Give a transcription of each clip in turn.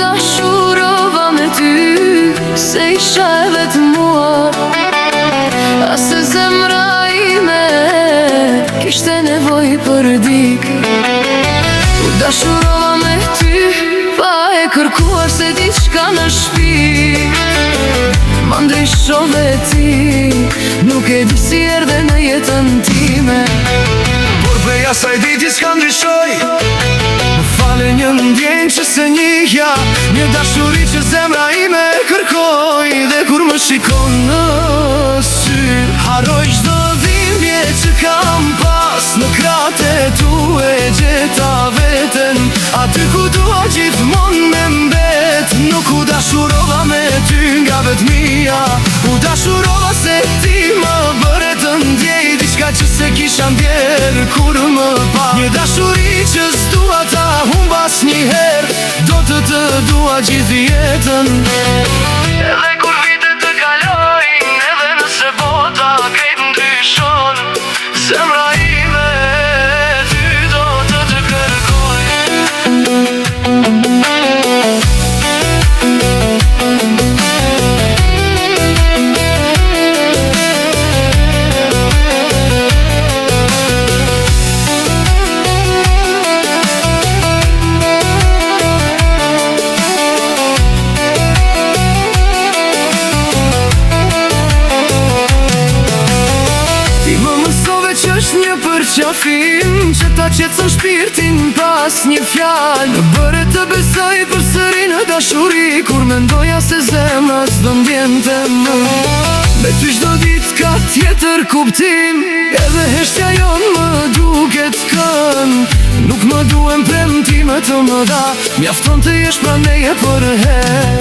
dashurova me ty, se isha e vetë mua. Ase zemra ime kishte nevoj për dik. U dashurova me ty, pa e kërkuar se diçka në shpi. Ma ndryshove ti, nuk e di si erdhe në jetën time. Por prej asaj diti s'ka ndryshoj, më fale një ndjenjë që se njihja, një dashuri që zemra ime kërkoj. Dhe kur më shikon në sy, haroj çdo dhimbje që kam pas. Në krate tu e gjeta veten, aty ku dua gjithmon me mbet. Nuk u dashurova me ty nga vetmia, u dashurova se ti më bëre të ndjej diçka që se kisha ndjerë kur më pa. Një dashuri që s'dua ta humbas njëher, do të dua gjithë jetën. Edhe kur vitet të kalojnë, edhe nëse bota krejt ndryshon, zemra ime ty do të kërkoj. Qafim që ta qetson shpirtin pas një fjallë, më bëre të besoj përsëri në dashuri, kur mendoja se zemra s'do ndjente më. Me ty çdo ditë ka tjetër kuptim, edhe heshtja jon më duket kën. Nuk më duhen premtime të mëdha, mjafton të jesh praneje për her.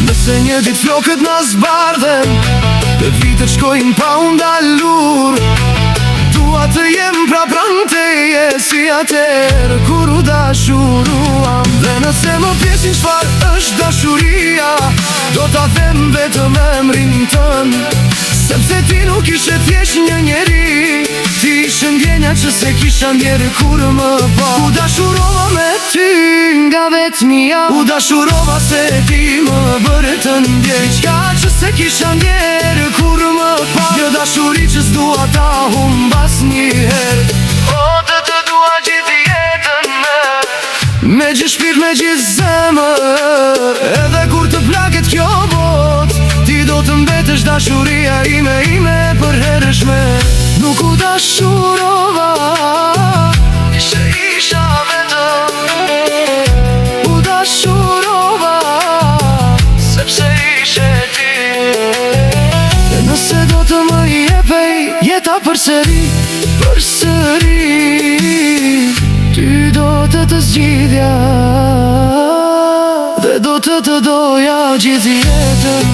Nëse një ditë flokët na zbardhen, dhe vitet shkojnë pa u ndalur, dua të jem pranë teje si atëherë kur u dashuruam. Dhe nëse më pyesin çfarë është dashuria, do ta them vetëm emrin tën, sepse ti nuk ishe thjesht një njeri, ti ishe ndjenja që se kisha ndjerë kur më pa. U dashurova me ty nga vetmia, u dashurova se ti më bëre të ndjej diçka që se kisha ndjerë kur më pa. Një dashuri që s'dua ta humbas njëherë, o të dua gjithë jetën me gjithë shpirt, me gjithë zemër. Edhe kur të plaket kjo bot, ti do të mbetesh dashuria ime për herëshme. Nuk u dashurova, isha vetëm. U dashurova, sepse ishe ti. Dhe nëse do të më jepej jeta përsëri, ty do të zgjidhja, dhe do të doja gjithë jetën.